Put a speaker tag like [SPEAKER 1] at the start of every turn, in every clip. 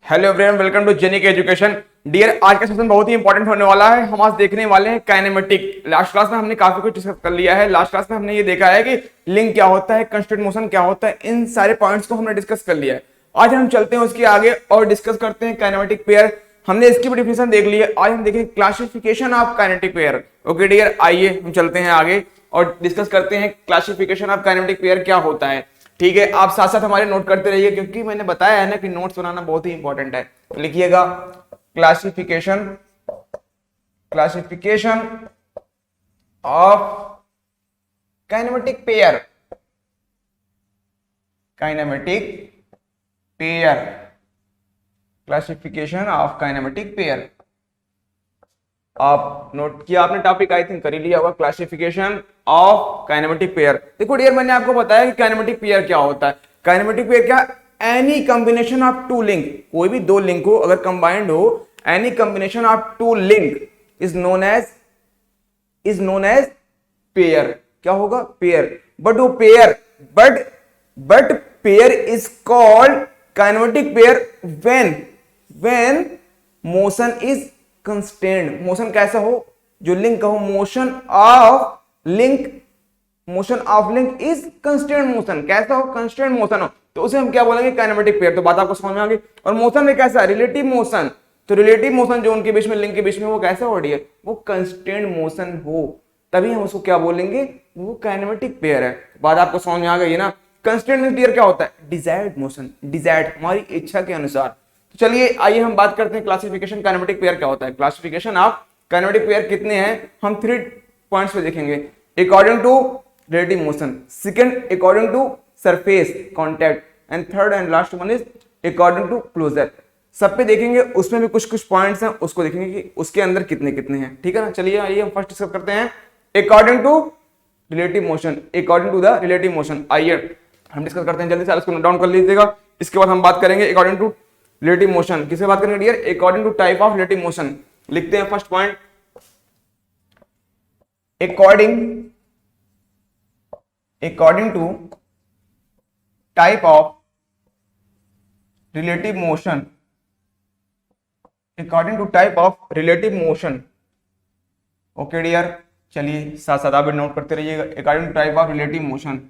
[SPEAKER 1] Hello everyone, welcome to Genic education. Dear, आज का session बहुत ही इंपॉर्टेंट होने वाला है। हम आज देखने वाले हैं काइनेमेटिक। लास्ट क्लास में हमने काफी कुछ डिस्कस कर लिया है। लास्ट क्लास में हमने ये देखा है कि लिंक क्या होता है, कंस्ट्रेंट मोशन क्या होता है, इन सारे पॉइंट्स को हमने डिस्कस कर लिया है। आज हम चलते हैं उसके आगे और डिस्कस करते हैं काइनेमेटिक पेयर। हमने इसकी भी डिफिनेशन देख ली है। आज हम देखेंगे classification of kinetic pair. Okay dear, आइए हम चलते हैं आगे और डिस्कस करते हैं क्लासिफिकेशन ऑफ काइनेटिक पेयर क्या होता है। ठीक है, आप साथ साथ हमारे नोट करते रहिए, क्योंकि मैंने बताया है ना कि नोट्स बनाना बहुत ही इंपॉर्टेंट है। तो लिखिएगा classification of kinematic pair. Classification of kinematic pair. आप नोट किया आपने, टॉपिक आई थिंक कर ही लिया होगा, क्लासिफिकेशन ऑफ काइनेमेटिक पेयर। देखो डियर, मैंने आपको बताया कि काइनेमेटिक पेयर क्या होता है। काइनेमेटिक पेयर क्या? Any combination of two link, कोई भी दो लिंक हो अगर कंबाइंड हो, any combination of two link is known as pair. क्या होगा? पेयर। बट वो pair but pair is called kinematic pair when motion is constant. Motion कैसा हो? जो लिंक का हो, motion of link is constant motion. कैसा हो? कंस्टेंट मोशन हो, तो उसे हम क्या बोलेंगे? Kinematic pair. तो बात आपको समझ में आ गई। और मोशन में कैसा? Relative motion. तो रिलेटिव मोशन जो उनके बीच में, लिंक के बीच में, वो कैसा हो रही है? वो कंस्टेंट मोशन हो, तभी हम उसको क्या बोलेंगे? वो काइनेमेटिक पेयर है। बात आपको समझ में आ गई है ना? कंस्टेंट पेयर क्या होता है? डिजायर्ड मोशन, डिजायर्ड हमारी इच्छा के अनुसार। तो चलिए आइए हम बात करते हैं क्लासिफिकेशन काइनेमेटिक पेयर क्या होता है। क्लासिफिकेशन ऑफ काइनेमेटिक पेयर कितने हैं? हम 3 पॉइंट्स पे देखेंगे। According to relative motion, second according to surface contact, and third and last one is according to closure. सब पे देखेंगे, उसमें भी कुछ पॉइंट्स हैं, उसको देखेंगे कि उसके अंदर कितने कितने हैं। ठीक है ना? चलिए आइए हम फर्स्ट डिस्कस करते हैं according to relative motion. According to the relative motion आइए हम डिस्कस करते हैं। जल्दी से इसको नोट डाउन कर लीजिएगा। इसके बाद हम बात करेंगे अकॉर्डिंग टू रिलेटिव मोशन। किससे बात करेंगे dear? According to type of relative motion. लिखते हैं first point, according to type of relative motion. According to type of relative motion. Okay dear, चलिए साथ साथ आप नोट करते रहिएगा। According to type of relative motion,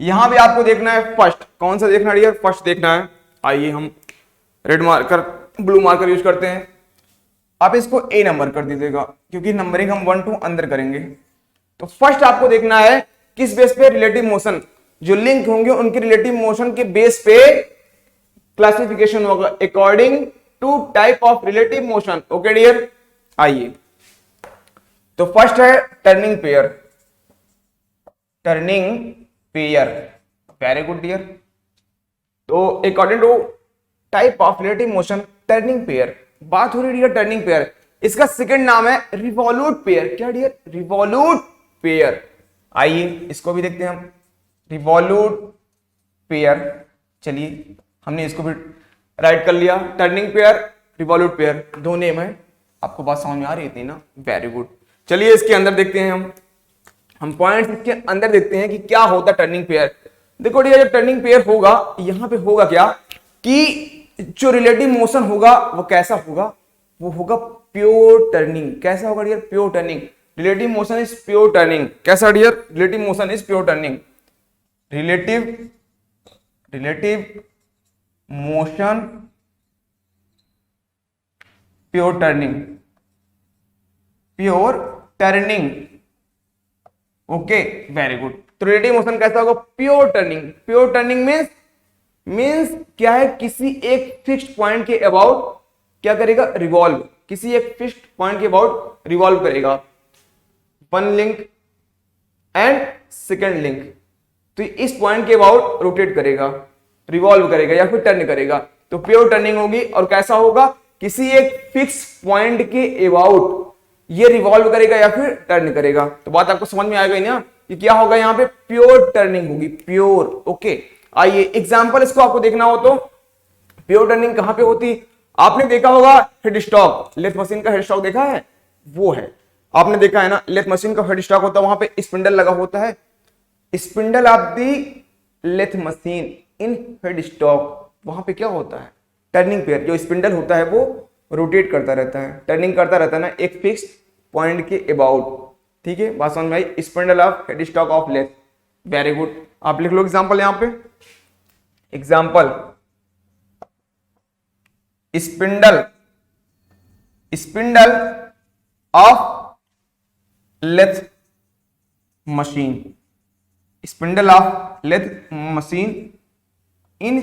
[SPEAKER 1] यहां भी आपको देखना है फर्स्ट। कौन सा देखना है डियर? फर्स्ट देखना है। आइए हम red marker, blue marker use करते हैं। आप इसको ए नंबर कर दीजिएगा, क्योंकि नंबरिंग हम 1 2 अंदर करेंगे। तो फर्स्ट आपको देखना है किस बेस पे? Relative motion. जो लिंक होंगे उनके रिलेटिव मोशन के बेस पे क्लासिफिकेशन होगा according to type of relative motion. Okay dear, आइए तो फर्स्ट है turning pair. Very good dear. तो according to type of relative motion, turning pair. बात हो रही है टर्निंग पेयर। इसका सेकंड नाम है रिवॉल्यूट पेयर। क्या डियर? Revolute pair. आइए इसको भी देखते हैं हम, रिवॉल्यूट पेयर। चलिए हमने इसको भी राइट कर लिया। टर्निंग पेयर, रिवॉल्यूट पेयर, दो नेम है। आपको बात समझ में आ रही थी ना? Very good. चलिए इसके अंदर देखते हैं हम पॉइंट्स इसके अंदर देखते हैं कि क्या होता है टर्निंग पेयर। देखो डियर, जब टर्निंग पेयर होगा, यहां पे होगा क्या कि जो रिलेटिव मोशन होगा वो कैसा होगा? वो होगा प्योर टर्निंग। कैसा होगा dear? Pure turning. Relative motion is pure turning. कैसा dear? Relative motion is pure turning. Relative motion pure turning. Okay, very good. तो रिलेटिव मोशन कैसा होगा? Pure turning. Pure turning means क्या है? किसी एक फिक्स्ड पॉइंट के अबाउट क्या करेगा? रिवॉल्व। किसी एक फिक्स्ड पॉइंट के अबाउट रिवॉल्व करेगा। One link and second link, तो इस पॉइंट के अबाउट रोटेट करेगा, रिवॉल्व करेगा या फिर टर्न करेगा। तो प्योर टर्निंग होगी। और कैसा होगा? किसी एक फिक्स पॉइंट के अबाउट ये रिवॉल्व करेगा या फिर टर्न करेगा। तो बात आपको समझ में आ गई ना कि क्या होगा? यहां पे प्योर टर्निंग होगी, प्योर। ओके, आइए एग्जांपल इसको आपको देखना हो तो प्योर टर्निंग कहां पे होती? आपने देखा होगा हेड स्टॉक, लेथ मशीन का हेड स्टॉक देखा है? वो है, आपने देखा है ना, लेथ मशीन का हेड स्टॉक होता है, वहां पे स्पिंडल लगा होता है। Spindle of the lathe machine in head stock, वहां पे क्या होता है? टर्निंग पेयर, जो स्पिंडल होता है वो रोटेट करता रहता है, टर्निंग करता रहता है ना एक फिक्स पॉइंट के अबाउट। ठीक है, बात समझ में आई। Spindle of headstock of lathe, very good. आप लिख लो एग्जांपल यहां पे, example spindle, spindle of lathe machine, spindle of lathe machine in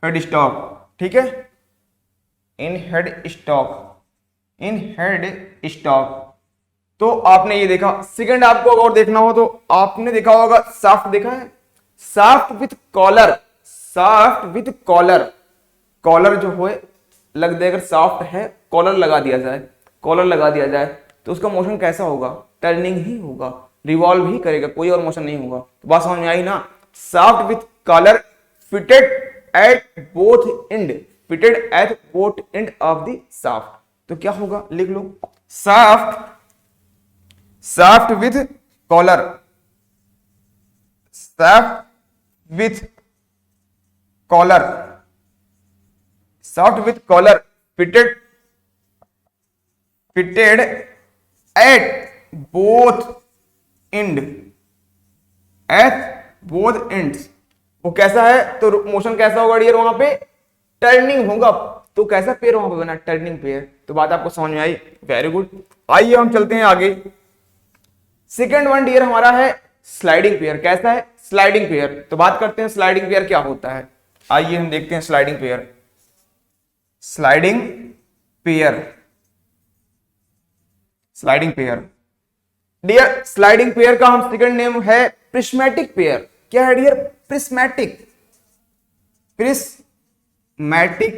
[SPEAKER 1] head stock. ठीक है, in head stock, in head stock. तो आपने ये देखा। सेकंड आपको अगर देखना हो तो आपने देखा होगा शाफ्ट, देखा है shaft with collar, shaft with collar, collar जो हो लग दे, अगर शाफ्ट है कॉलर लगा दिया जाए, कॉलर लगा दिया जाए तो उसका मोशन कैसा होगा, टर्निंग ही होगा, रिवॉल्व ही करेगा, कोई और मोशन नहीं होगा। तो बात समझ में आई ना। Shaft with collar fitted at both end, fitted at both end of the shaft. तो क्या होगा, लिख लो shaft, shaft with collar, shaft with collar, shaft with collar fitted, fitted at both end, at both ends. वो कैसा है, तो motion कैसा होगा डियर, वहां पे टर्निंग होगा। तो कैसा पेयर वहां पे बना, टर्निंग पेयर। तो बात आपको समझ में आई, वेरी गुड। आइए हम चलते हैं आगे। सेकंड वन डियर हमारा है स्लाइडिंग पेयर। कैसा है, स्लाइडिंग पेयर। तो बात करते हैं स्लाइडिंग पेयर क्या होता है। आइए हम देखते हैं sliding pair, sliding pair, sliding pair dear. Sliding pair का हम सेकंड नेम है प्रिस्मेटिक पेयर। क्या है डियर, प्रिस्मेटिक, प्रिस्मेटिक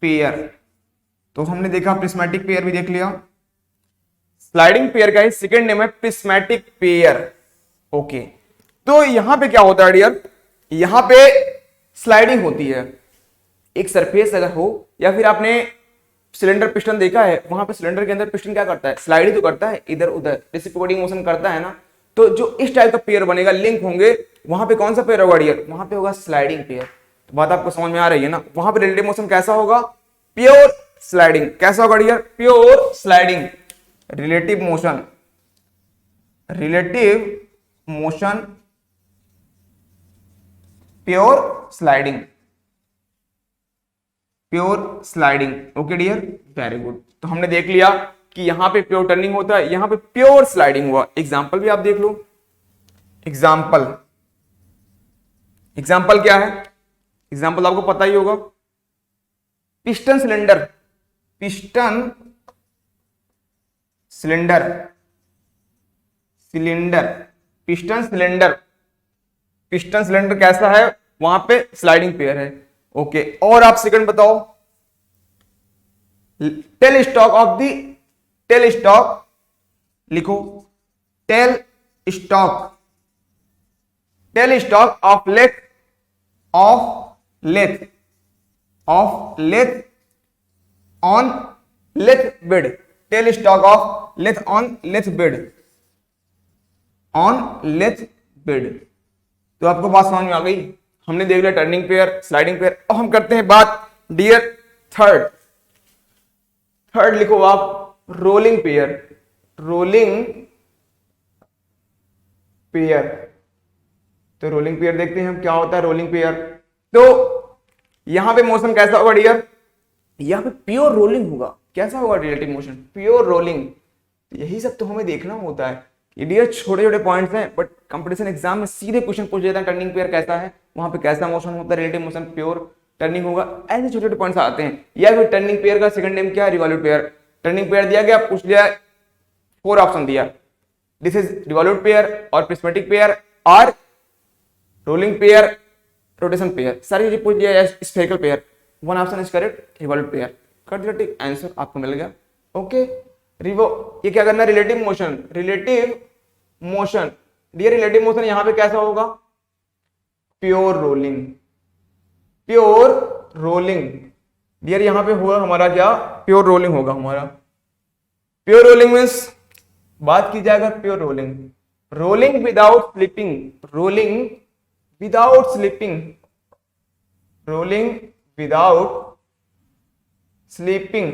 [SPEAKER 1] पेयर। तो हमने देखा प्रिस्मेटिक पेयर भी देख लिया। स्लाइडिंग पेयर का ही सेकंड नेम है प्रिस्मेटिक पेयर। ओके, तो यहां पे क्या होता है डियर, यहां पे स्लाइडिंग होती है। एक सरफेस अगर हो, या फिर आपने सिलेंडर पिस्टन देखा है, वहां पे सिलेंडर के अंदर पिस्टन क्या करता है, स्लाइड ही तो करता है इधर उधर, रेसिप्रोकेटिंग मोशन करता है ना। तो जो इस टाइप का पेयर बनेगा, लिंक होंगे, वहां पे कौन सा पेयर होगा डियर, वहां पे होगा स्लाइडिंग पेयर। तो बात आपको समझ में आ रही है ना। वहां पे रिलेटिव मोशन कैसा होगा, प्योर स्लाइडिंग। कैसा होगा dear, pure sliding. Relative motion, relative motion pure sliding, pure sliding. Okay dear, very good. तो हमने देख लिया कि यहां पे प्योर टर्निंग होता है, यहां पे प्योर स्लाइडिंग हुआ। एग्जांपल भी आप देख लो। एग्जांपल, एग्जांपल क्या है, एग्जांपल आपको पता ही होगा। Piston cylinder, piston cylinder, cylinder, piston cylinder, piston cylinder कैसा है, वहां पे स्लाइडिंग पेयर है। ओके, और आप सेकंड बताओ। Tail stock of the, tail stock लिखो, tail stock, tail stock of lathe, of lathe, of lathe on lathe bed, tail stock of lathe on lathe bed, on lathe bed. तो आपको बात समझ में आ गई। हमने देख लिया टर्निंग पेयर, स्लाइडिंग पेयर। अब हम करते हैं बात डियर थर्ड, थर्ड लिखो आप रोलिंग पेयर, रोलिंग पेयर। तो रोलिंग पेयर देखते हैं हम क्या होता है रोलिंग पेयर। तो यहां पे मोशन कैसा होगा डियर, यहां पे प्योर रोलिंग होगा। कैसा होगा रिलेटिव मोशन, प्योर रोलिंग। यही सब तो हमें देखना होता है। ये डियर छोटे छोटे पॉइंट्स हैं, बट कंपटीशन एग्जाम में सीधे क्वेश्चन पूछ लेता है टर्निंग पेयर कैसा है, वहां पे कैसा मोशन होता है, रिलेटिव मोशन प्योर टर्निंग होगा। ऐसे छोटे छोटे पॉइंट्स आते हैं। या फिर टर्निंग पेयर का सेकंड नेम क्या है, रिवॉल्यूट पेयर। टर्निंग पेयर दिया गया, पूछ लिया, 4 ऑप्शन दिया, दिस इज रिवॉल्यूट पेयर और प्रिस्मेटिक पेयर और रोलिंग पेयर, रोटेशन पेयर। सारी चीजें पूछ लिया। Spherical pair, 1 option is correct, revolute pair. कर दिया, ठीक, आंसर आपको मिल गया। ओके, ये क्या करना है, relative motion, relative motion. Dear relative motion यहां पे कैसा होगा, pure rolling, pure rolling. Dear यहां पे होगा हमारा क्या, प्योर रोलिंग होगा हमारा। प्योर रोलिंग मीन्स बात की जाएगा pure rolling, rolling without slipping, rolling without slipping, rolling without sleeping,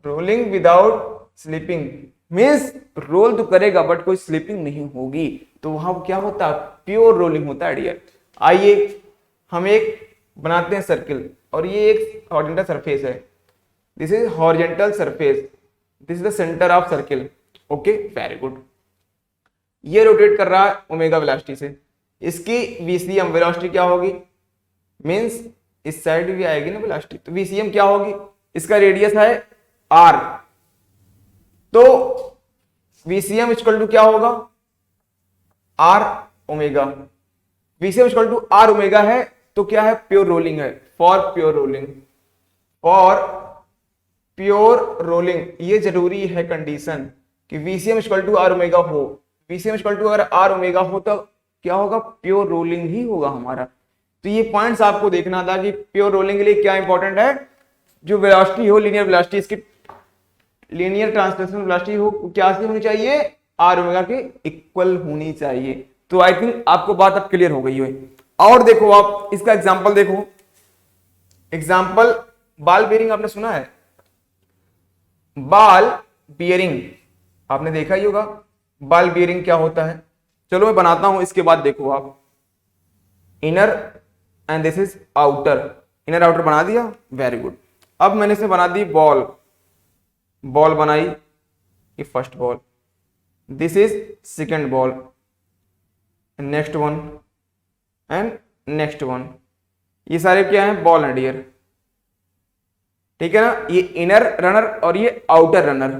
[SPEAKER 1] rolling without sleeping means roll तो करेगा बट कोई स्लीपिंग नहीं होगी, तो वहां क्या होता है, प्योर रोलिंग होता है डियर। आइए हम एक बनाते हैं सर्किल, और ये एक हॉरिजॉन्टल सरफेस है, this is horizontal surface, this is the centre of circle. Okay, very good. ये रोटेट कर रहा है ओमेगा वेलोसिटी से, इसकी VCM वेलोसिटी क्या होगी, मींस इस साइड भी आएगी ना वेलोसिटी, तो VCM क्या होगी, इसका रेडियस है R, तो VCM इक्वल टू क्या होगा, R omega. VCM equal to R omega है तो क्या है, प्योर रोलिंग है, for pure rolling, for pure rolling. ये जरूरी है कंडीशन कि VCM equal to R omega हो, VCM इक्वल टू अगर R ओमेगा हो तो क्या होगा, प्योर रोलिंग ही होगा हमारा। तो ये पॉइंट्स आपको देखना था कि प्योर रोलिंग के लिए क्या इंपॉर्टेंट है, जो वेलोसिटी हो, लीनियर वेलोसिटी, इसकी लीनियर ट्रांसलेशन वेलोसिटी हो क्या सी होनी चाहिए, R ओमेगा के इक्वल होनी चाहिए। तो आई थिंक आपको बात अब क्लियर हो गई है। और देखो आप इसका एग्जांपल देखो, एग्जांपल बॉल बेयरिंग आपने सुना है, बॉल बियरिंग आपने देखा ही होगा, बॉल बियरिंग क्या होता है। चलो मैं बनाता हूं, इसके बाद देखो आप, inner and this is outer, inner outer बना दिया, वेरी गुड। अब मैंने इसे बना दी बॉल, बॉल बनाई, ये first ball, this is second ball, next one and next one, ये सारे क्या हैं, बॉल एंड डियर, ठीक है ना, ये इनर रनर और ये आउटर रनर।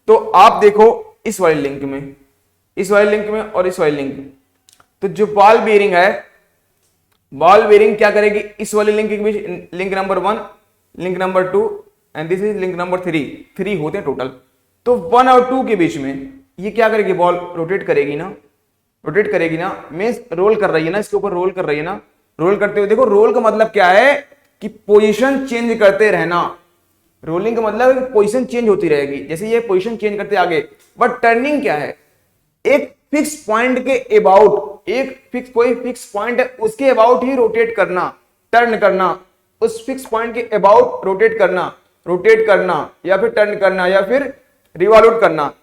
[SPEAKER 1] तो आप देखो इस वाली लिंक में, इस वाली लिंक में और इस वाली लिंक में, तो जो बॉल बेयरिंग है, बॉल बेयरिंग क्या करेगी, इस वाली लिंक के बीच link number 1, link number 2 and this is link number 3, 3 होते हैं टोटल। तो 1 और 2 के बीच में ये क्या करेगी, बॉल रोटेट करेगी ना, रोटेट करेगी ना, मींस रोल कर रही है ना, इसके ऊपर रोल कर रही है ना। रोल करते हुए देखो, रोल का मतलब क्या है कि पोजीशन चेंज करते रहना, रोलिंग का मतलब पोजीशन चेंज होती रहेगी, जैसे ये पोजीशन चेंज करते आगे। बट टर्निंग क्या है, एक फिक्स पॉइंट के अबाउट, एक फिक्स कोई फिक्स पॉइंट है उसके अबाउट ही रोटेट करना, टर्न करना, उस फिक्स पॉइंट के अबाउट रोटेट करना, रोटेट करना या फिर टर्न करना या फिर रिवॉल्यूट करना।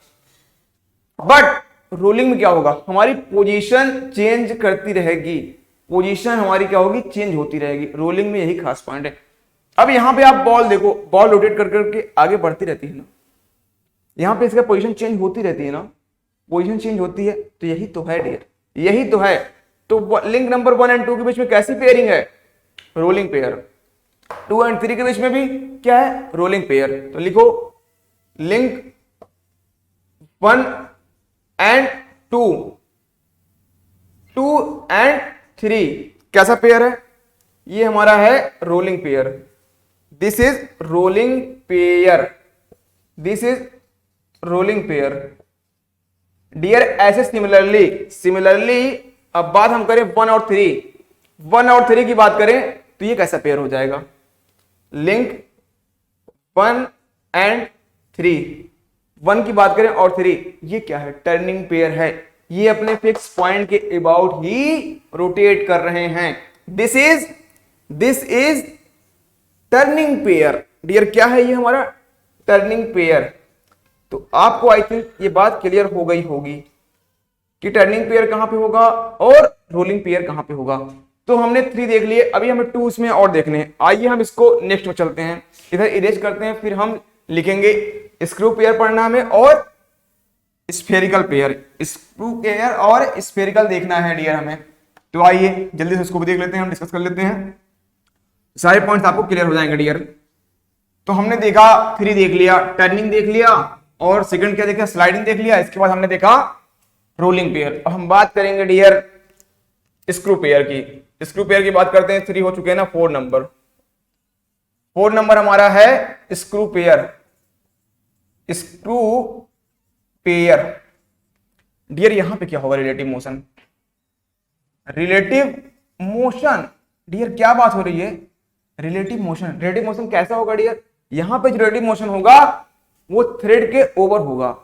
[SPEAKER 1] बट रोलिंग में क्या होगा, हमारी पोजीशन चेंज करती रहेगी, पोजीशन हमारी क्या होगी, चेंज होती रहेगी। रोलिंग में यही खास पॉइंट है। अब यहां पे आप बॉल देखो, बॉल रोटेट कर करके आगे बढ़ती रहती है ना, यहां पे इसका पोजीशन चेंज होती रहती है ना, पोजीशन चेंज होती है, तो यही तो है डियर, यही तो है। तो लिंक नंबर 1 एंड 2 के बीच में कैसी पेयरिंग है, रोलिंग पेयर। 2 एंड 3 के बीच में भी क्या है, रोलिंग पेयर। तो लिखो लिंक 1 एंड 2, 2 एंड 3 कैसा पेयर है, ये हमारा है rolling pair, this is rolling pair, this is rolling pair dear. ऐसे सिमिलरली अब बात हम करें 1 और 3, 1 और 3 की बात करें तो ये कैसा पेयर हो जाएगा, लिंक 1 एंड 3, 1 की बात करें और 3, ये क्या है, टर्निंग पेयर है, ये अपने फिक्स पॉइंट के अबाउट ही रोटेट कर रहे हैं। This is turning pair dear, क्या है ये हमारा टर्निंग पेयर। तो आपको आई थिंक ये बात क्लियर हो गई होगी कि टर्निंग पेयर कहां पे होगा और रोलिंग पेयर कहां पे होगा। तो हमने 3 देख लिए, अभी हमें 2 इसमें और देखने हैं। आइए हम इसको नेक्स्ट में चलते हैं, इधर इरेज करते हैं, फिर हम लिखेंगे स्क्रू पेयर पढ़ना हमें और स्फेरिकल पेयर, स्क्रू पेयर और स्फेरिकल देखना है डियर हमें। तो आइए जल्दी से इसको भी देख लेते हैं, हम डिस्कस कर लेते हैं, सारे पॉइंट्स आपको क्लियर हो जाएंगे डियर। तो हमने देखा 3 देख लिया, टर्निंग देख लिया और सेकंड क्या देखा, स्लाइडिंग देख लिया। इसके बाद हमने देखा रोलिंग पेयर। अब हम बात करेंगे डियर स्क्रू पेयर की। स्क्रू पेयर की बात करते हैं, 3 हो चुके हैं ना, 4 नंबर, 4 नंबर हमारा है screw pair. Screw pair dear, यहां पे क्या होगा, relative motion, relative motion dear, क्या बात हो रही है, रिलेटिव मोशन। रिलेटिव मोशन कैसा होगा डियर, यहां पे जो रिलेटिव मोशन होगा वो थ्रेड के ओवर होगा,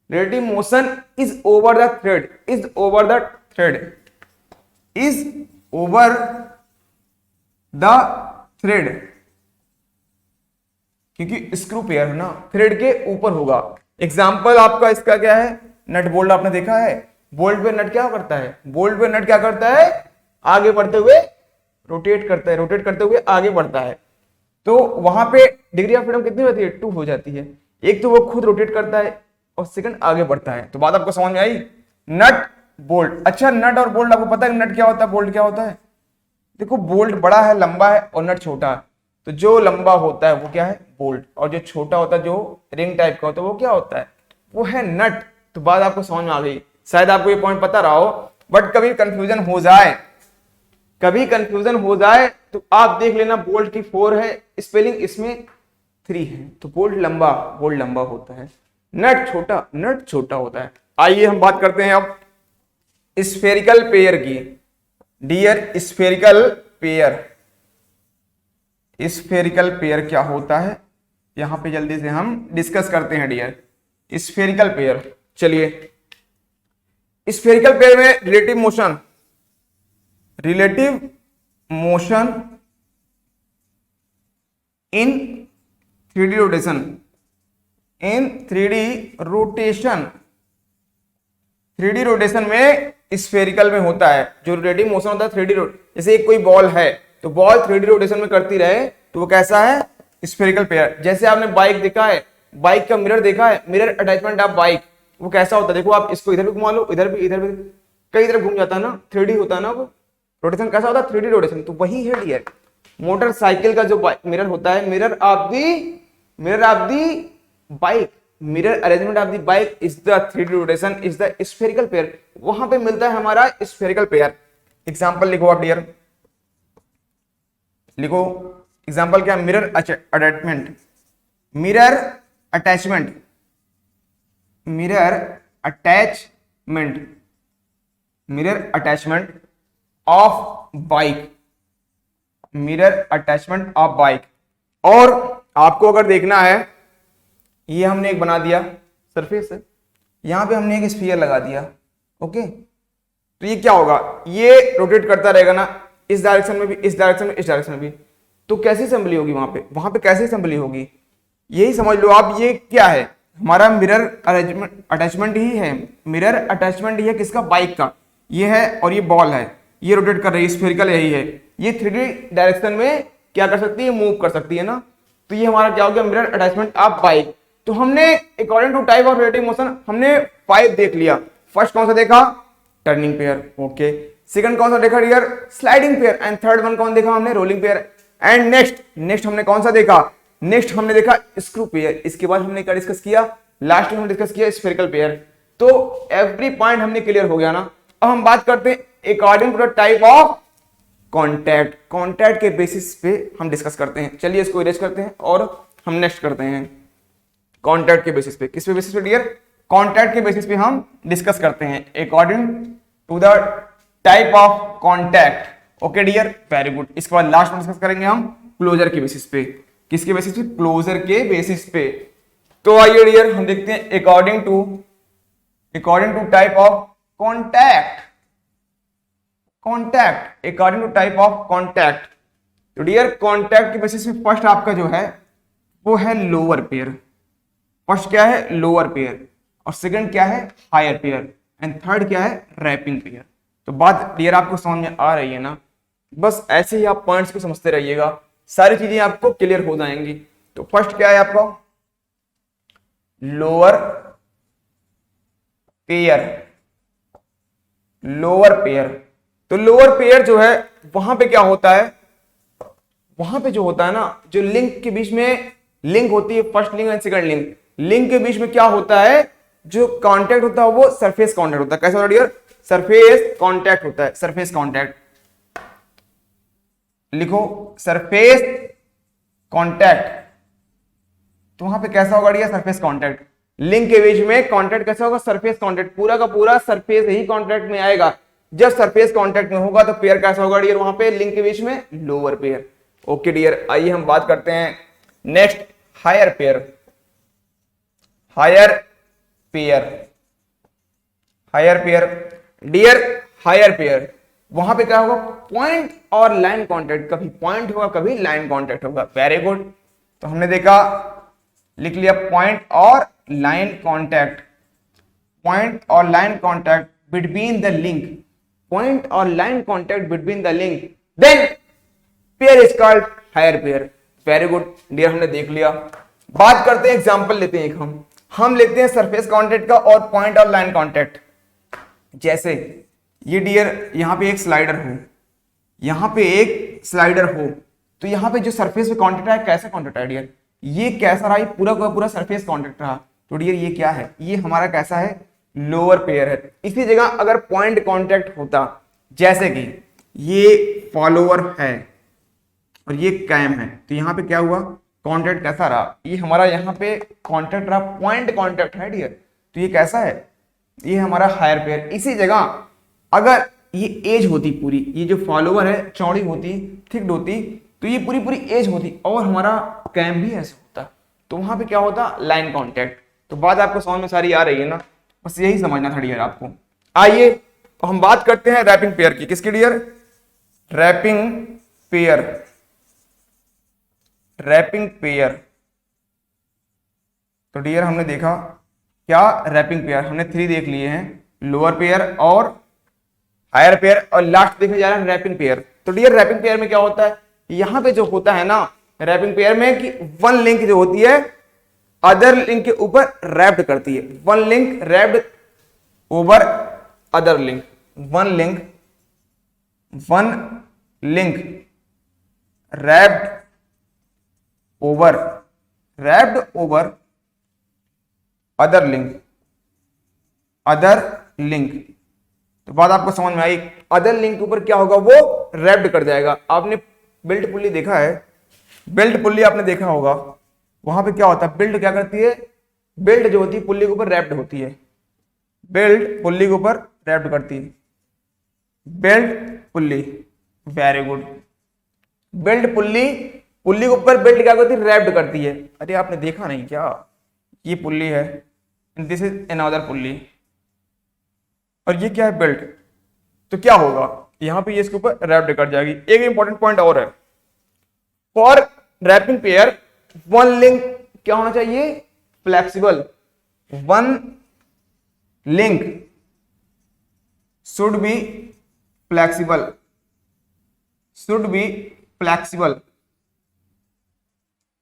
[SPEAKER 1] relative motion is over the thread, is over the thread, is over the thread. क्योंकि स्क्रू पेयर है ना, थ्रेड के ऊपर होगा। एग्जाम्पल आपका इसका क्या है, नट बोल्ट आपने देखा है, बोल्ट पे नट क्या करता है, बोल्ट पे नट क्या करता है, आगे बढ़ते हुए रोटेट करता है, रोटेट करते हुए आगे बढ़ता है। तो वहां पे डिग्री ऑफ फ्रीडम कितनी होती है, 2 हो जाती है। एक तो वो खुद रोटेट करता है और सेकंड आगे बढ़ता है। तो बात आपको समझ में आई, नट बोल्ट। अच्छा, नट और बोल्ट आपको पता है नट क्या होता है, बोल्ट क्या होता है? देखो, बोल्ट बड़ा है, लंबा है, और नट छोटा है। तो जो लंबा होता है वो क्या है, बोल्ट, और जो छोटा होता है, जो रिंग टाइप का होता है, वो क्या होता है, वो है नट। तो बात आपको समझ में आ गई। शायद आपको ये पॉइंट पता रहा हो, बट कभी कंफ्यूजन हो जाए, कभी कंफ्यूजन हो जाए तो आप देख लेना, बोल्ट की 4 है स्पेलिंग, इसमें 3 है। तो बोल्ट लंबा होता है, नट छोटा होता है। आइए हम बात करते हैं अब स्फेरिकल पेयर की। डियर, स्फेरिकल पेयर क्या होता है, यहां पे जल्दी से हम डिस्कस करते हैं डियर। स्फेरिकल पेयर, चलिए, स्फेरिकल पेयर में relative motion in 3D rotation, 3D rotation में स्फेरिकल में होता है। जो रिलेटिव मोशन होता है 3D जैसे एक कोई बॉल है, तो बॉल 3D रोटेशन में करती रहे तो वो कैसा है, स्फेरिकल पेयर। जैसे आपने बाइक देखा है, बाइक का मिरर देखा है, मिरर अटैचमेंट ऑफ बाइक, वो कैसा होता है, देखो आप इसको इधर भी घुमा लो, इधर भी कई तरफ घूम जाता है ना, 3D होता है ना, वो रोटेशन कैसा होता है, 3D रोटेशन। तो वही है डियर, मोटरसाइकिल का जो मिरर होता है, mirror of the bike, mirror arrangement of the bike is the 3D rotation, is the spherical pair. वहां पे मिलता है हमारा स्फेरिकल पेयर। एग्जांपल लिखो आप डियर, लिखो एग्जांपल क्या, mirror attachment, mirror attachment of bike. और आपको अगर देखना है, ये हमने एक बना दिया सरफेस है, यहां पे हमने एक स्फीयर लगा दिया, ओके। तो ये क्या होगा, ये रोटेट करता रहेगा ना, इस डायरेक्शन में भी, इस डायरेक्शन में, इस डायरेक्शन में भी। तो कैसी असेंबली होगी वहां पे कैसी असेंबली होगी, यही समझ लो आप। ये क्या है, हमारा मिरर अटैचमेंट ही है, मिरर अटैचमेंट ही है, किसका, बाइक का। ये है और ये बॉल है, ये रोटेट कर रही है, स्फेरिकल यही है। ये 3D डायरेक्शन में क्या कर सकती है, मूव कर सकती है ना। तो ये हमारा क्या हो गया, मिरर अटैचमेंट ऑफ बाइक। तो हमने according to type of relative motion हमने 5 देख लिया। फर्स्ट कौन सा देखा, टर्निंग पेयर, ओके। सेकंड कौन सा देखा dear, sliding pair. And third one कौन देखा हमने, रोलिंग पेयर। एंड नेक्स्ट हमने कौन सा देखा, नेक्स्ट हमने देखा स्क्रू पेयर। इसके बाद हमने क्या डिस्कस किया, लास्ट में हमने डिस्कस किया स्फेरिकल पेयर। तो एवरी पॉइंट हमने क्लियर हो गया ना। अब हम बात करते हैं according to the type of contact के बेसिस पे हम डिस्कस करते हैं। चलिए इसको इरेज करते हैं और हम नेक्स्ट करते हैं कॉन्टैक्ट के बेसिस पे। किस पे बेसिस पे डियर, कॉन्टैक्ट के बेसिस पे हम डिस्कस करते हैं according to the type of contact. Okay dear, very good. इसके बाद लास्ट में डिस्कस करेंगे हम क्लोजर के बेसिस पे। किसके बेसिस पे, क्लोजर के बेसिस पे। तो आइए डियर हम देखते हैं according to type of contact, according to type of contact. तो डियर कॉन्टैक्ट के बेसिस पे फर्स्ट आपका जो है वो है लोअर पेयर। फर्स्ट क्या है, लोअर पेयर, और सेकंड क्या है, हायर पेयर, एंड थर्ड क्या है, रैपिंग पेयर। तो बात डियर आपको समझ में आ रही है ना। बस ऐसे ही आप पॉइंट्स को समझते रहिएगा, सारी चीजें आपको क्लियर हो जाएंगी। तो फर्स्ट क्या है आपका, लोअर पेयर, तो लोअर पेयर जो है वहां पे क्या होता है, वहां पे जो होता है ना, जो लिंक के बीच में लिंक होती है, first link and second link, link के बीच में क्या होता है, जो कांटेक्ट होता है वो सरफेस कांटेक्ट होता है। कैसा होता है डियर, सरफेस कांटेक्ट होता है, सरफेस कांटेक्ट। लिखो सरफेस कांटेक्ट। तो वहां पे कैसा होगा डियर, सरफेस कांटेक्ट। लिंक के बीच में कांटेक्ट कैसा होगा, सरफेस कांटेक्ट। पूरा का पूरा सरफेस ही कांटेक्ट में आएगा। जब सरफेस कांटेक्ट में होगा तो पेयर कैसा होगा डियर, वहां पे लिंक के बीच में लोअर पेयर। ओके डियर, आइए हम बात करते हैं next higher pair. Dear higher pair, वहां पे क्या होगा, पॉइंट और लाइन कांटेक्ट। कभी पॉइंट होगा, कभी लाइन कांटेक्ट होगा। Very good. तो हमने देखा, लिख लिया पॉइंट और लाइन कॉन्टैक्ट, पॉइंट और line contact between the link, point और line contact between the link, then pair is called higher pair. Very good dear, हमने देख लिया। बात करते हैं, एग्जांपल लेते हैं एक हम लेते हैं सरफेस कॉन्टैक्ट का और पॉइंट और लाइन कॉन्टैक्ट। जैसे ये डियर यहाँ पे एक स्लाइडर हो, यहाँ पे एक स्लाइडर हो, तो यहाँ पे जो सरफेस पे कॉन्टैक्ट है कैसा कॉन्टैक्ट है डियर, ये कैसा रहा, ये पूरा का पूरा सरफेस कॉन्टैक्ट रहा। तो डियर ये क्या है, ये हमारा कैसा है, लोअर पेयर है। इसी जगह अगर पॉइंट कॉन्टैक्ट होता, जैसे कि ये फॉलोअर है और ये कैम है, तो यहाँ पे क्या हुआ, कॉन्टैक्ट कैसा रहा, ये हमारा यहाँ पे कॉन्टैक्ट रहा, पॉइंट कॉन्टैक्ट है डियर। तो ये कैसा है, ये हमारा हायर पेयर। इसी जगह अगर ये एज होती पूरी, ये जो फॉलोअर है चौड़ी होती, थिक्ड होती, तो ये पूरी पूरी एज होती और हमारा कैम भी ऐसा होता, तो वहां पे क्या होता, लाइन कॉन्टैक्ट। तो बात आपको समझ में सारी आ रही है ना, बस यही समझना था डियर आपको। आइए तो हम बात करते हैं रैपिंग पेयर की। किसकी dear, wrapping pair, wrapping pair. तो डियर हमने देखा क्या, रैपिंग पेयर हमने 3 देख लिए हैं, लोअर पेयर और हायर पेयर, और लास्ट देखने जा रहा है रैपिंग पेयर। तो डियर रैपिंग पेयर में क्या होता है, यहां पे जो होता है ना रैपिंग पेयर में, कि वन लिंक जो होती है अदर लिंक के ऊपर रैप्ड करती है, one link wrapped over other link, one link wrapped over other link. तो बात आपको समझ में आई, अदर लिंक के ऊपर क्या होगा, वो रैप्ड कर जाएगा। आपने बेल्ट पुल्ली देखा है, बेल्ट पुल्ली आपने देखा होगा, वहां पे क्या होता है, बेल्ट क्या करती है, बेल्ट जो होती है पुल्ली के ऊपर रैप्ड होती है, बेल्ट पुल्ली के ऊपर रैप्ड करती है, belt pulley, very good. Belt pulley, pulley के ऊपर बेल्ट क्या करती है, रैप्ड करती है। अरे आपने देखा नहीं क्या, ये पुल्ली है, दिस इज अनदर पुल्ली, और ये क्या है, बेल्ट। तो क्या होगा, यहां पे ये इसके ऊपर रैप्ड कर जाएगी। एक इंपॉर्टेंट पॉइंट और है, for wrapping pair one link क्या होना चाहिए, flexible, one link should be flexible,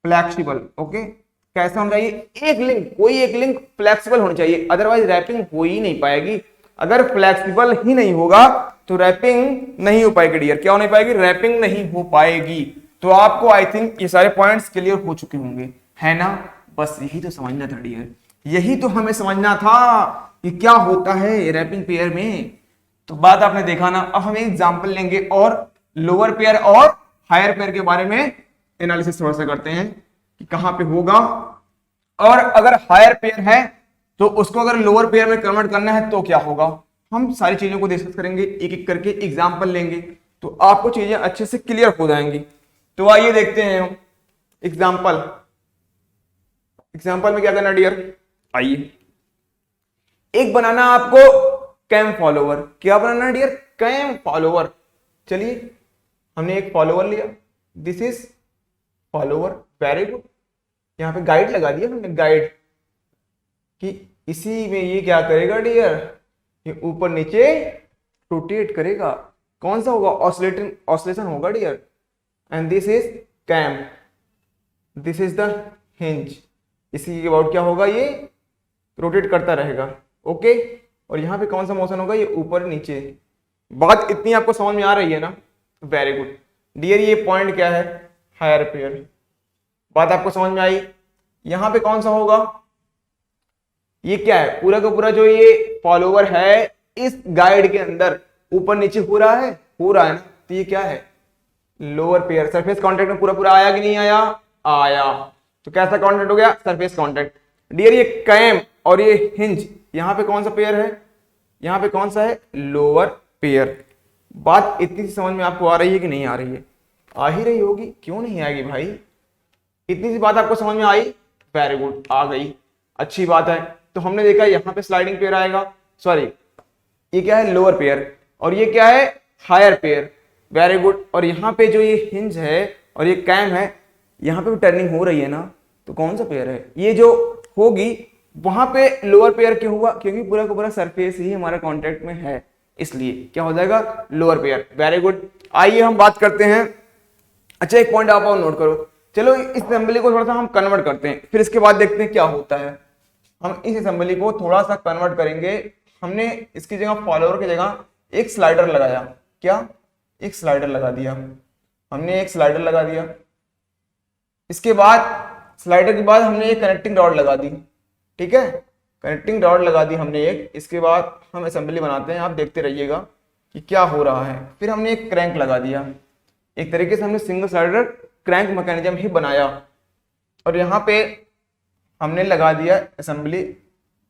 [SPEAKER 1] flexible, okay. कैसा होना चाहिए, एक लिंक, कोई एक लिंक फ्लेक्सिबल होनी चाहिए, अदरवाइज रैपिंग हो ही नहीं पाएगी। अगर फ्लेक्सिबल ही नहीं होगा तो रैपिंग नहीं हो पाएगी डियर, क्या हो नहीं पाएगी, रैपिंग नहीं हो पाएगी। तो आपको आई थिंक ये सारे पॉइंट्स क्लियर हो चुके होंगे, है ना। बस यही तो समझना था डियर, यही तो हमें समझना था कि क्या होता है रैपिंग पेयर में। तो बात आपने देखा ना। अब हम एग्जांपल लेंगे और लोअर पेयर और हायर पेयर के बारे में एनालिसिस थोड़ा सा करते हैं कि कहां पे होगा, और अगर हायर पेयर है तो उसको अगर लोअर पेयर में कन्वर्ट करना है तो क्या होगा। हम सारी चीजों को डिस्कस करेंगे, एक एक करके एग्जांपल लेंगे तो आपको चीजें अच्छे से क्लियर हो जाएंगी। तो आइए देखते हैं हम एग्जांपल। एग्जांपल में क्या करना डियर, आइए एक बनाना आपको कैम फॉलोवर। क्या बनाना डियर, कैम फॉलोवर। चलिए हमने एक फॉलोवर लिया, this is follower, very good. यहां पे गाइड लगा दिया हमने, गाइड कि इसी में ये क्या करेगा डियर, ये ऊपर नीचे रोटेट करेगा। कौन सा होगा, ऑसिलेशन होगा dear. And this is cam, this is the hinge. इसी के अबाउट क्या होगा, ये रोटेट करता रहेगा, ओके। और यहाँ पे कौन सा मोशन होगा, ये ऊपर नीचे। बात इतनी आपको समझ में आ रही है ना, वेरी गुड डियर। ये पॉइंट क्या है, हायर पेयर। बात आपको समझ में आई। यहाँ पे कौन सा होगा, ये क्या है, पूरा का पूरा जो ये फॉलोवर है इस गाइड के अंदर ऊपर नीचे हो रहा है ना। तो ये क्या है, लोअर पेयर। सरफेस कॉन्टैक्ट में पूरा पूरा आया कि नहीं आया, आया। तो कैसा कॉन्टैक्ट हो गया, सरफेस कॉन्टैक्ट। डियर ये कैम और ये हिंज, यहाँ पे कौन सा पेयर है, यहाँ पे कौन सा है, लोअर पेयर। बात इतनी सी समझ में आपको आ रही है कि नहीं आ रही है, आ ही रही होगी, क्यों नहीं आएगी भाई। इतनी सी बात आपको समझ में आई, वेरी गुड, आ गई, अच्छी बात है। तो हमने देखा यहाँ पे स्लाइडिंग पेयर आएगा, सॉरी ये क्या है, लोअर पेयर, और ये क्या है, हायर पेयर, वेरी गुड। और यहाँ पे जो ये हिंज है और ये कैम है, यहाँ पे भी टर्निंग हो रही है ना, तो कौन सा पेयर है ये जो होगी, वहां पे लोअर पेयर क्यों हुआ, क्योंकि पूरा का पूरा सरफेस ही हमारा कॉन्टेक्ट में है, इसलिए क्या हो जाएगा लोअर पेयर। Very good. आइए हम बात करते हैं। अच्छा एक पॉइंट आप और नोट करो, चलो इस असेंबली को थोड़ा सा हम कन्वर्ट करते हैं, फिर इसके बाद देखते हैं क्या होता है। हम इस असेंबली को थोड़ा सा कन्वर्ट करेंगे। हमने इसकी जगह फॉलोअर की जगह एक स्लाइडर लगाया, क्या एक स्लाइडर लगा दिया, हमने एक स्लाइडर लगा दिया। इसके बाद स्लाइडर के बाद हमने एक कनेक्टिंग रॉड लगा दी, ठीक है, कनेक्टिंग रॉड लगा दी हमने एक। इसके बाद हम असेंबली बनाते हैं, आप देखते रहिएगा कि क्या हो रहा है। फिर हमने एक क्रैंक लगा दिया, एक तरीके से हमने सिंगल स्लाइडर क्रैंक मैकेनिज्म ही बनाया, और यहाँ पे हमने लगा दिया असेंबली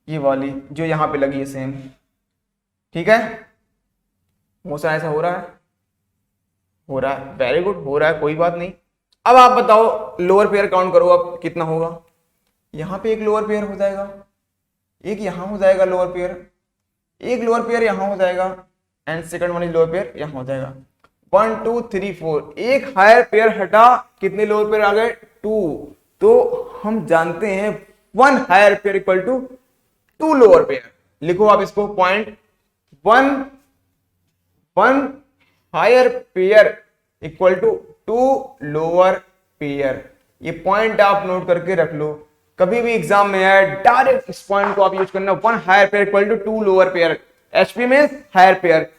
[SPEAKER 1] ये वाली जो यहाँ पे लगी है सेम, ठीक है। मोशन ऐसा हो रहा है, हो रहा है, वेरी गुड, हो रहा है, कोई बात नहीं। अब आप बताओ लोअर पेयर काउंट करो, अब कितना होगा। यहाँ पे एक लोअर पेयर हो जाएगा, एक यहाँ हो जाएगा लोअर पेयर, एक लोअर पेयर यहाँ हो जाएगा, and second one is lower pair यहाँ हो जाएगा। 1 2 3 4, एक हायर पेयर हटा, कितने लोअर पेयर आ गए 2। तो हम जानते हैं 1 higher pair equal to 2 lower pair. लिखो आप इसको point, 1 higher pair equal to 2 lower pair. ये पॉइंट आप नोट करके रख लो, कभी भी एग्जाम में आए डायरेक्ट इस पॉइंट को आप यूज करना। 1 higher pair equal to 2 lower pair, HP में हायर पेयर,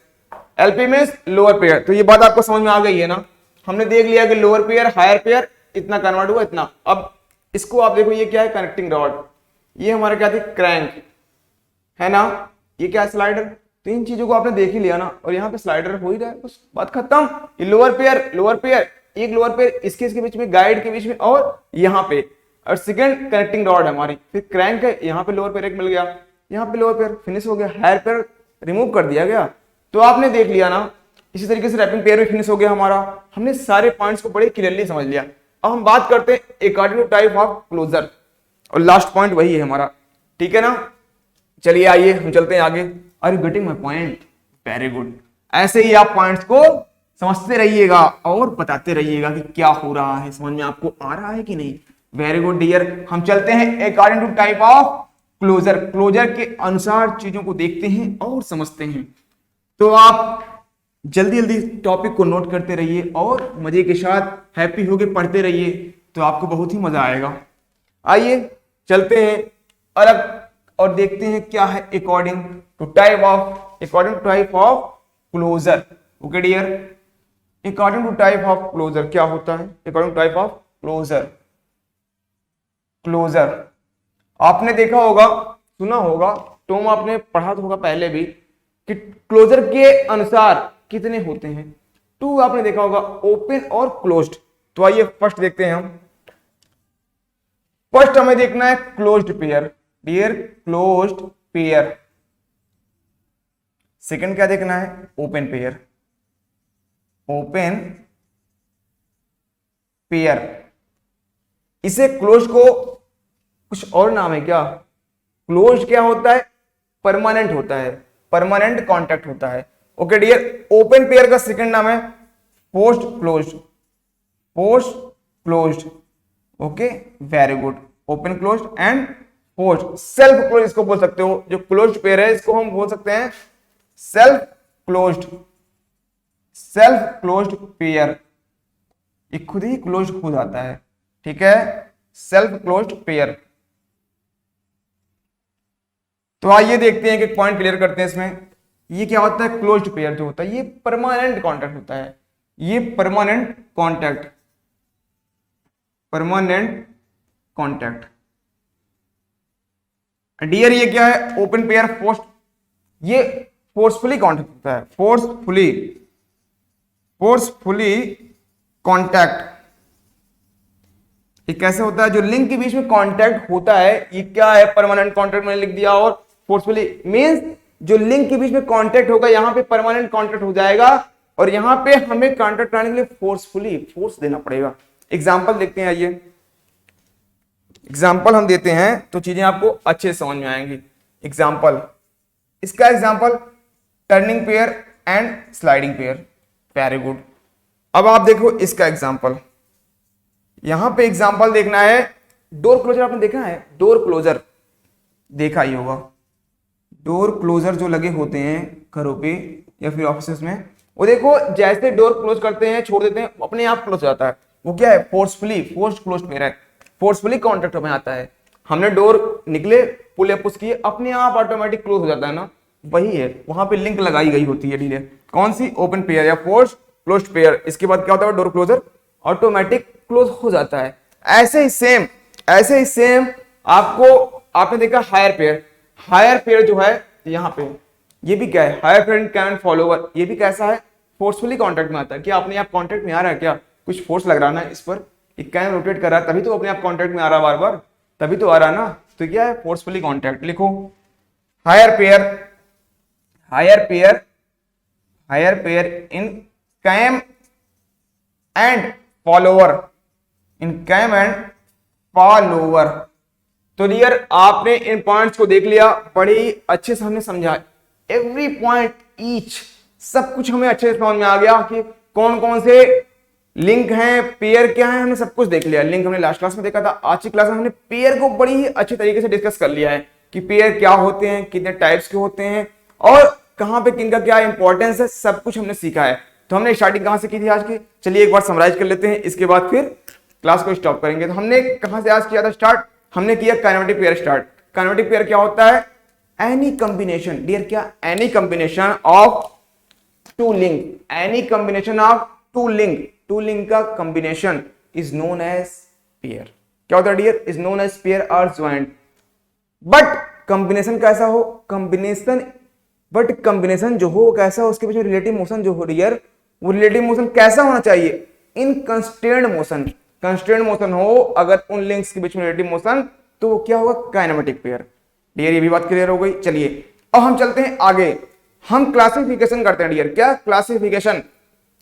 [SPEAKER 1] एलपी में लोअर पेयर। तो ये बात आपको समझ में आ गई है ना। हमने देख लिया कि लोअर पेयर हायर पेयर इतना कन्वर्ट हुआ इतना। अब इसको आप देखो, ये क्या है कनेक्टिंग रॉड, ये हमारा क्या थी क्रैंक है ना, ये क्या है स्लाइडर। तो इन चीजों को आपने देख ही लिया ना, और यहाँ पे स्लाइडर हो ही रहा है, बस बात खत्म। ये लोअर पेयर, लोअर पेयर, एक लोअर पेयर इसके बीच में, गाइड के बीच में, और यहाँ पे, और सेकंड कनेक्टिंग रॉड है हमारी, फिर क्रैंक है, यहाँ पे लोअर पेयर एक मिल गया, यहाँ पे लोअर पेयर, फिनिश हो गया, हायर पेयर रिमूव कर दिया गया। तो आपने देख लिया ना, इसी तरीके से रैपिंग पेयर भी फिनिश हो गया हमारा। हमने सारे पॉइंट्स को बड़े क्लियरली समझ लिया। अब हम बात करते हैं according to type of closure, और लास्ट पॉइंट वही है हमारा, ठीक है ना। चलिए आइए हम चलते हैं आगे। Are you getting my point? Very good. ऐसे ही आप पॉइंट्स को समझते रहिएगा और बताते रहिएगा कि क्या हो रहा है, समझ में आपको आ रहा है कि नहीं। Very good dear. हम चलते हैं according to type of closure, closure के अनुसार चीजों को देखते हैं और समझते हैं। तो आप जल्दी जल्दी टॉपिक को नोट करते रहिए और मजे के साथ हैप्पी होके पढ़ते रहिए, तो आपको बहुत ही मजा आएगा। आइए चलते हैं और देखते हैं क्या है according to type of closure. Okay dear, according to type of closure क्या होता है। According to type of closure आपने देखा होगा, सुना होगा, टर्म आपने पढ़ा तो होगा पहले भी कि क्लोजर के अनुसार कितने होते हैं। 2 आपने देखा होगा, ओपन और क्लोज्ड। तो आइए फर्स्ट देखते हैं हम। फर्स्ट हमें देखना है closed pair, dear closed pair. Second क्या देखना है, ओपन पेयर, ओपन पेयर। इसे क्लोज को कुछ और नाम है क्या? क्लोज क्या होता है, परमानेंट होता है, परमानेंट कॉन्टैक्ट होता है। ओके डियर, ओपन पेयर का सेकंड नाम है post closed, post closed. Okay very good, open closed end post. Self close इसको बोल सकते हो, जो क्लोज्ड पेयर है इसको हम बोल सकते हैं self closed, self closed pair. ये खुद ही क्लोज हो जाता है, ठीक है, सेल्फ क्लोज्ड पेयर। तो आइए देखते हैं कि पॉइंट क्लियर करते हैं इसमें। ये क्या होता है, क्लोज्ड पेयर जो होता है ये परमानेंट कॉन्टैक्ट होता है, ये permanent contact, permanent contact. Dear ये क्या है, ओपन पेयर पोस्ट, ये फोर्सफुली कॉन्टैक्ट होता है, फोर्सफुली कॉन्टैक्ट। ये कैसे होता है, जो लिंक के बीच में कॉन्टैक्ट होता है ये क्या है, परमानेंट कॉन्टैक्ट मैंने लिख दिया, और फोर्सफुली मींस जो लिंक के बीच में कॉन्टैक्ट होगा यहां पे परमानेंट कॉन्टैक्ट हो जाएगा, और यहां पे हमें कॉन्टैक्ट कराने के लिए फोर्सफुली फोर्स देना पड़ेगा। एग्जांपल देखते हैं, आइए एग्जांपल हम देते हैं तो चीजें आपको अच्छे समझ में आएंगी। एग्जांपल, इसका example turning pair and sliding pair. Very good. अब आप देखो इसका एग्जांपल, यहां पे एग्जांपल देखना है, डोर क्लोजर आपने देखा है, डोर क्लोजर देखा ही होगा, डोर क्लोजर जो लगे होते हैं घरों पे या फिर ऑफिस में, वो देखो जैसे डोर क्लोज करते हैं छोड़ देते हैं अपने आप क्लोज हो जाता है। वो क्या है, फोर्सफुली, फोर्स्ड क्लोज पेयर है, फोर्सफुली कॉन्टेक्ट में आता है। हमने डोर निकले, पुल या पुश किए, अपने आप ऑटोमेटिक क्लोज हो जाता है ना, वही है, वहां पे लिंक लगाई गई होती है डीले, कौन सी, ओपन पेयर या फोर्स क्लोज्ड पेयर। इसके बाद क्या होता है, डोर क्लोजर ऑटोमेटिक क्लोज हो जाता है। ऐसे ही सेम आपको, आपने देखा हायर पेयर, हायर पेयर जो है यहाँ पे, ये भी क्या है, हायर पेयर कैन फॉलोवर, ये भी कैसा है, फोर्सफुली कांटेक्ट में आता है। क्या अपने आप कांटेक्ट में आ रहा है, क्या कुछ फोर्स लग रहा है ना इस पर, एक कैन रोटेट कर रहा है तभी तो अपने आप कांटेक्ट में आ रहा है, बार बार तभी तो आ रहा है ना। तो क्या है, फोर्सफुली कांटेक्ट। लिखो higher pair, higher pair, higher pair in cam and follower, in cam and follower. तो डियर आपने इन पॉइंट्स को देख लिया, बड़ी अच्छे से हमने समझा, एवरी पॉइंट ईच, सब कुछ हमें अच्छे से समझ में आ गया कि कौन कौन से लिंक हैं, पेयर क्या है, हमने सब कुछ देख लिया। लिंक हमने लास्ट क्लास में देखा था, आज की क्लास में हमने पेयर को बड़ी ही अच्छे तरीके से डिस्कस कर लिया है कि पेयर क्या होते हैं, कितने टाइप्स के होते हैं और कहां पे किनका क्या इंपॉर्टेंस है, सब कुछ हमने सीखा है। तो हमने स्टार्टिंग कहां से की थी आज की, चलिए एक बार समराइज कर लेते हैं, इसके बाद फिर क्लास को स्टॉप करेंगे। तो हमने कहां से आज किया था स्टार्ट, हमने किया kinematic pair start. Kinematic pair क्या होता है, एनी कॉम्बिनेशन, डियर क्या, any combination of two link, any combination of two link, two link का combination is known as pair. क्या होता है dear, is known as pair और ज्वाइंट। बट कॉम्बिनेशन कैसा हो, कॉम्बिनेशन, बट कॉम्बिनेशन जो हो कैसा हो, उसके पीछे रिलेटिव मोशन जो हो डियर, वो रिलेटिव मोशन कैसा होना चाहिए, इन कंस्ट्रेंड मोशन, कंस्ट्रेंड मोशन हो अगर उन लिंक्स के बीच में रिलेटिव मोशन, तो वो क्या होगा, काइनेमेटिक पेयर। डियर ये भी बात क्लियर हो गई। चलिए अब हम चलते हैं आगे, हम क्लासिफिकेशन करते हैं डियर। क्या क्लासिफिकेशन,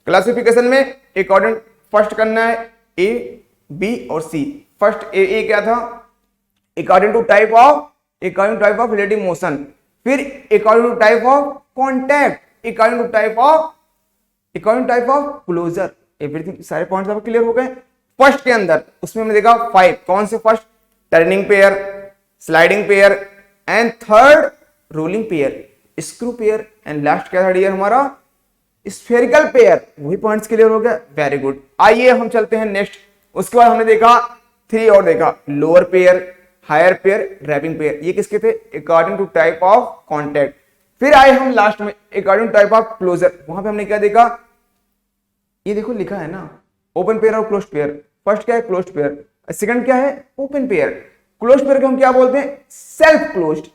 [SPEAKER 1] क्लासिफिकेशन में अकॉर्डिंग फर्स्ट करना है ए बी और सी। फर्स्ट ए क्या था, according to type of, according to type of relative motion, फिर according to type of contact, according to type of, according to type of closure. Everything, सारे points आपको clear हो गए। First के अंदर उसमें हमने देखा 5, कौन से, first turning pair, sliding pair and third rolling pair, screw pair and last क्या था डियर हमारा, स्फेरिकल पेयर। वही पॉइंट्स क्लियर हो गया, वेरी गुड। आइए हम चलते हैं नेक्स्ट। उसके बाद हमने देखा 3 और देखा, lower pair, higher pair, wrapping pair. ये किसके थे, according to type of contact. फिर आए हम लास्ट में according to type of closure. वहां पे हमने क्या देखा, ये देखो लिखा है ना, ओपन पेयर और क्लोज्ड पेयर। फर्स्ट क्या है, क्लोज्ड पेयर, सेकंड क्या है, ओपन पेयर। क्लोज्ड पेयर को हम क्या बोलते हैं, self closed,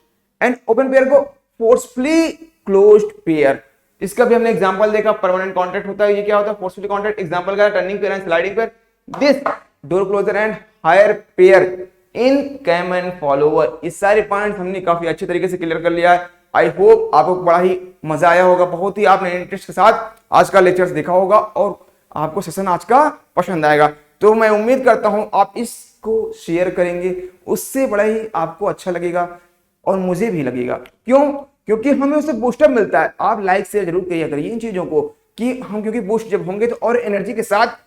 [SPEAKER 1] and open pair को फोर्सफुली क्लोज्ड पेयर। इसका भी हमने एग्जांपल देखा, परमानेंट कॉन्टैक्ट होता है, ये क्या होता है, फोर्सफुली कॉन्टैक्ट। एग्जांपल का turning pair and sliding pair, this door closure and higher pair in cam and follower. इस सारे पॉइंट्स हमने काफी अच्छे तरीके से क्लियर कर लिया है। आई होप आपको बड़ा ही मजा आया होगा, बहुत ही आपने इंटरेस्ट के साथ आज का लेक्चर्स देखा होगा और आपको सेशन आज का पसंद आएगा। तो मैं उम्मीद करता हूं आप इसको शेयर करेंगे, उससे बड़ा ही आपको अच्छा लगेगा और मुझे भी लगेगा। क्यों, क्योंकि हमें उससे बूस्टअप मिलता है। आप लाइक शेयर जरूर किया करिए इन चीजों को, कि हम क्योंकि बूस्ट जब होंगे तो और एनर्जी के साथ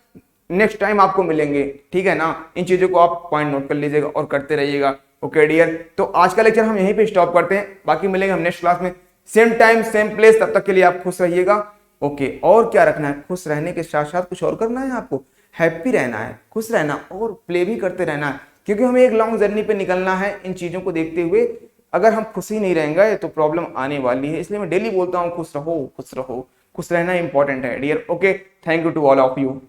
[SPEAKER 1] नेक्स्ट टाइम आपको मिलेंगे, ठीक है ना। इन चीजों को आप पॉइंट नोट कर लीजिएगा और करते रहिएगा। ओके डियर, तो आज का लेक्चर हम यहीं पे स्टॉप करते हैं, बाकी मिलेंगे हम नेक्स्ट क्लास में, सेम टाइम सेम प्लेस। तब तक के लिए आप खुश रहिएगा। ओके, और क्या रखना है, खुश रहने के साथ साथ कुछ और करना है आपको, हैप्पी रहना है, खुश रहना और प्ले भी करते रहना है, क्योंकि हमें एक लॉन्ग जर्नी पे निकलना है। इन चीजों को देखते हुए अगर हम खुश ही नहीं रहेंगे तो प्रॉब्लम आने वाली है। इसलिए मैं डेली बोलता हूँ खुश रहो, खुश रहो, खुश रहना इंपॉर्टेंट है dear. Okay, thank you to all of you.